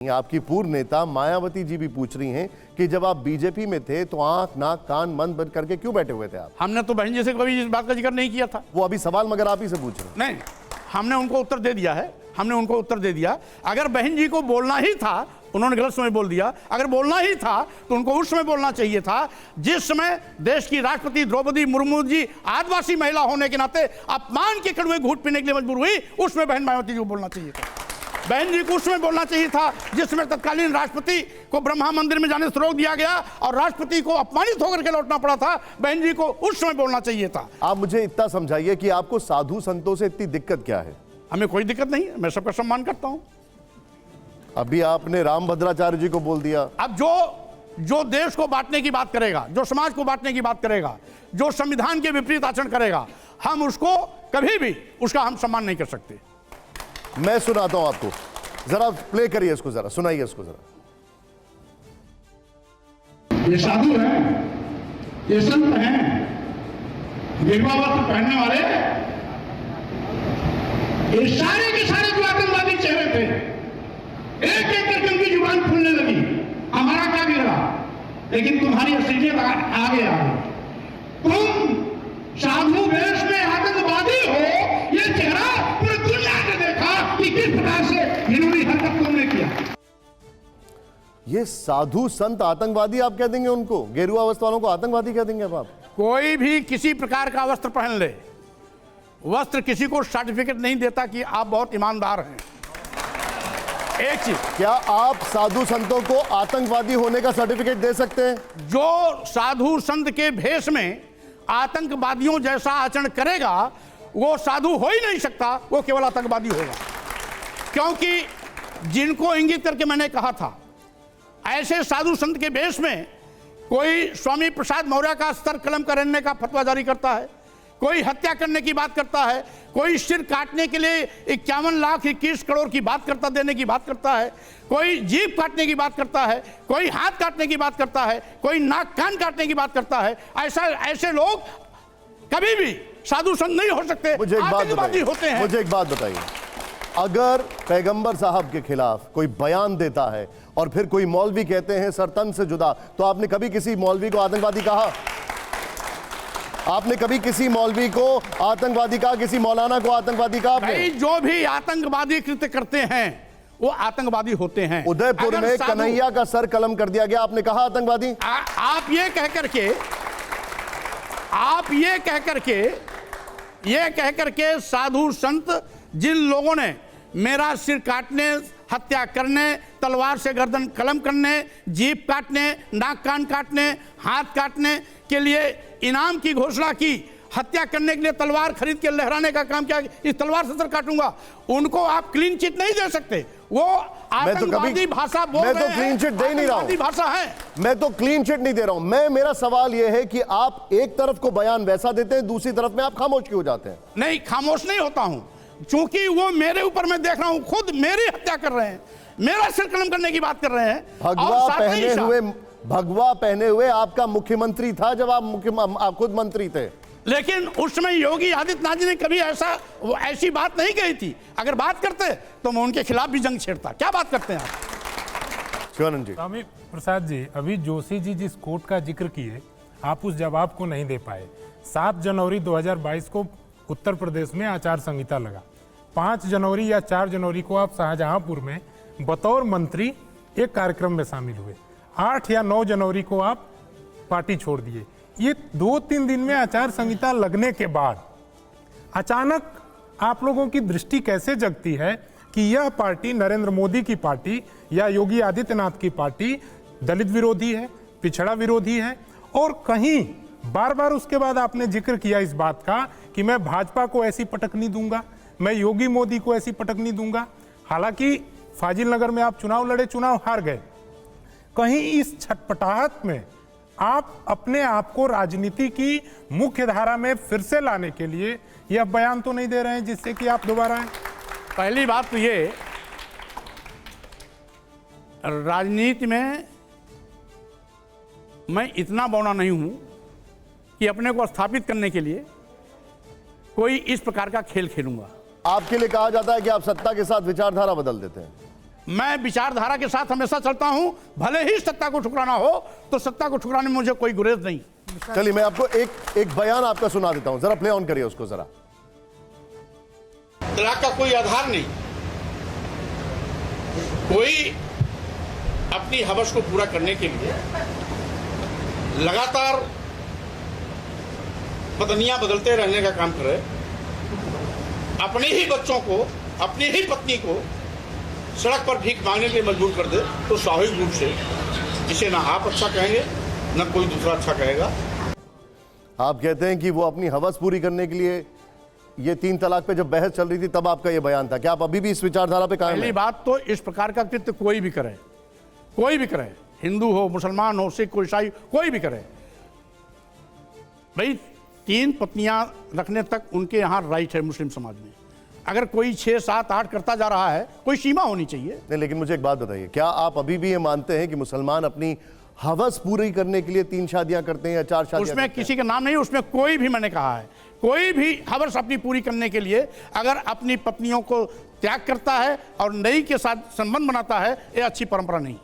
आपकी पूर्व नेता मायावती जी भी पूछ रही हैं कि जब आप बीजेपी में थे तो आंख नाक कान बंद करके क्यों बैठे हुए थे आप? हमने तो बहन जी से कभी इस बात का जिक्र नहीं किया था। वो अभी सवाल मगर आप ही से पूछ रहे हैं। नहीं, हमने उनको उत्तर दे दिया है, हमने उनको उत्तर दे दिया। अगर बहन जी को बोलना ही था, उन्होंने गलत समय बोल दिया। अगर बोलना ही था तो उनको उस समय बोलना चाहिए था जिस समय देश की राष्ट्रपति द्रौपदी मुर्मू जी आदिवासी महिला होने के नाते अपमान के कड़वे घूंट पीने के लिए मजबूर हुई, उसमें बहन मायावती जी को बोलना चाहिए था। बहन जी को उसमें बोलना चाहिए था जिसमें तत्कालीन राष्ट्रपति को ब्रह्मा मंदिर में जाने से रोक दिया गया और राष्ट्रपति को अपमानित होकर के लौटना पड़ा था। बहन जी को उस समय बोलना चाहिए था। आप मुझे इतना समझाइए कि आपको साधु संतों से इतनी दिक्कत क्या है? हमें कोई दिक्कत नहीं है, मैं सबका सम्मान करता हूं। अभी आपने रामभद्राचार्य जी को बोल दिया। अब जो देश को बांटने की बात करेगा, जो समाज को बांटने की बात करेगा, जो संविधान के विपरीत आचरण करेगा, हम उसको कभी भी उसका हम सम्मान नहीं कर सकते। मैं सुनाता हूं आपको, जरा प्ले करिए इसको, जरा सुनाइए इसको जरा। ये साधु हैं, ये संत हैं, गेरुआ वस्त्र पहनने वाले, ये सारे के सारे जो आतंकवादी चेहरे थे, एक एक करके उनकी जुबान फूलने लगी। हमारा क्या बिगड़ा, लेकिन तुम्हारी असलियत आगे आ गई। तुम साधु वेश में आतंकवादी हो, ये चेहरा पूरी दुनिया ने देखा कि किस प्रकार से इन्होंने हरकत तुमने किया। ये साधु संत आतंकवादी आप कह देंगे उनको? गेरुआ वस्त्र वालों को आतंकवादी कह देंगे अब आप? कोई भी किसी प्रकार का वस्त्र पहन ले, वस्त्र किसी को सर्टिफिकेट नहीं देता कि आप बहुत ईमानदार हैं। एक चीज, क्या आप साधु संतों को आतंकवादी होने का सर्टिफिकेट दे सकते हैं? जो साधु संत के भेष में आतंकवादियों जैसा आचरण करेगा वो साधु हो ही नहीं सकता, वो केवल आतंकवादी होगा। क्योंकि जिनको इंगित करके मैंने कहा था, ऐसे साधु संत के भेष में कोई स्वामी प्रसाद मौर्य का स्तर कलम करने का फतवा जारी करता है, कोई हत्या करने की बात करता है, कोई सिर काटने के लिए 51,21 करोड़ की बात करता देने की बात करता है, कोई जीभ काटने की बात करता है, कोई हाथ काटने की बात करता है, कोई नाक कान काटने की बात करता है। ऐसे लोग कभी भी साधु संत नहीं हो सकते, आतंकवादी होते हैं। मुझे एक बात बताइए, अगर पैगंबर साहब के खिलाफ कोई बयान देता है और फिर कोई मौलवी कहते हैं सर तन से जुदा, तो आपने कभी किसी मौलवी को आतंकवादी कहा? आपने कभी किसी मौलवी को आतंकवादी कहा, किसी मौलाना को आतंकवादी कहा आपने? जो भी आतंकवादी कृत्य करते हैं वो आतंकवादी होते हैं। उदयपुर में कन्हैया का सर कलम कर दिया गया, आपने कहा आतंकवादी? आप ये कह करके साधु संत जिन लोगों ने मेरा सिर काटने, हत्या करने, तलवार से गर्दन कलम करने, जीभ काटने, नाक कान काटने, हाथ काटने के लिए इनाम की घोषणा की, हत्या करने के लिए तलवार खरीद के लहराने का काम किया, इस तलवार से सर काटूंगा, उनको आप क्लीन चिट नहीं दे सकते। वो आतंकवादी भाषा बोल रहे हैं। मैं तो क्लीन चिट दे नहीं रहा हूं, भाषा है। मैं तो क्लीन चिट नहीं दे रहा हूं। मेरा सवाल यह है कि आप एक तरफ को बयान वैसा देते हैं, दूसरी तरफ में आप खामोश क्यों हो जाते हैं? नहीं, खामोश नहीं होता हूं, चूंकि वो मेरे ऊपर मैं देख रहा हूं, खुद मेरी हत्या कर रहे हैं, मेरा सिर कलम करने की बात कर रहे हैं। भगवा पहने हुए आपका मुख्यमंत्री था जब आप खुद मंत्री थे। लेकिन उस समय योगी आदित्यनाथ जी ने कभी ऐसी बात नहीं कही थी। अगर बात करते तो मैं उनके खिलाफ भी जंग छेड़ता। क्या बात करते हैं आप? शिवानंद जी। स्वामी प्रसाद जी, अभी जोशी जी जिस कोर्ट का जिक्र किए, आप उस जवाब को नहीं दे पाए। 7 जनवरी 2022 को उत्तर प्रदेश में आचार संहिता लगा। 5 जनवरी या 4 जनवरी को आप शाहजहांपुर में बतौर मंत्री एक कार्यक्रम में शामिल हुए। 8 या 9 जनवरी को आप पार्टी छोड़ दिए। ये 2-3 दिन में आचार संहिता लगने के बाद अचानक आप लोगों की दृष्टि कैसे जगती है कि यह पार्टी नरेंद्र मोदी की पार्टी या योगी आदित्यनाथ की पार्टी दलित विरोधी है, पिछड़ा विरोधी है? और कहीं बार बार उसके बाद आपने जिक्र किया इस बात का कि मैं भाजपा को ऐसी पटक नहीं दूंगा, मैं योगी मोदी को ऐसी पटक नहीं दूंगा। हालांकि फाजिल नगर में आप चुनाव लड़े, चुनाव हार गए। कहीं इस छटपटाहट में आप अपने आप को राजनीति की मुख्य धारा में फिर से लाने के लिए यह बयान तो नहीं दे रहे हैं जिससे कि आप दोबारा आए? पहली बात तो ये, राजनीति में मैं इतना बौना नहीं हूं कि अपने को स्थापित करने के लिए कोई इस प्रकार का खेल खेलूंगा। आपके लिए कहा जाता है कि आप सत्ता के साथ विचारधारा बदल देते हैं। मैं विचारधारा के साथ हमेशा चलता हूं, भले ही सत्ता को ठुकराना हो तो सत्ता को ठुकराने में मुझे कोई गुरेज नहीं। चलिए मैं आपको एक बयान आपका सुना देता हूं, जरा प्ले ऑन करिए उसको जरा। तलाक का कोई आधार नहीं, कोई अपनी हवस को पूरा करने के लिए लगातार पत्नियां बदलते रहने का काम करे, अपने ही बच्चों को, अपनी ही पत्नी को सड़क पर भीख मांगने के लिए मजबूर कर दे, तो स्वाभाविक रूप से इसे ना आप अच्छा कहेंगे ना कोई दूसरा अच्छा कहेगा। आप कहते हैं कि वो अपनी हवस पूरी करने के लिए, ये 3 तलाक पे जब बहस चल रही थी तब आपका ये बयान था, क्या आप अभी भी इस विचारधारा पे कायम पहली हैं? बात तो इस प्रकार का कृत्य कोई भी करे, कोई भी करे, हिंदू हो, मुसलमान हो, सिख हो, ईसाई, कोई भी करे, भाई 3 पत्नियां रखने तक उनके यहाँ राइट है मुस्लिम समाज में। अगर कोई 6, 7, 8 करता जा रहा है, कोई सीमा होनी चाहिए। नहीं, लेकिन मुझे एक बात बताइए, क्या आप अभी भी ये मानते हैं कि मुसलमान अपनी हवस पूरी करने के लिए 3 शादियां करते हैं या 4 शादियां उसमें करते हैं? किसी का नाम नहीं, उसमें कोई भी, मैंने कहा है, कोई भी हवस अपनी पूरी करने के लिए अगर अपनी पत्नियों को त्याग करता है और नई के साथ संबंध बनाता है, ये अच्छी परंपरा नहीं।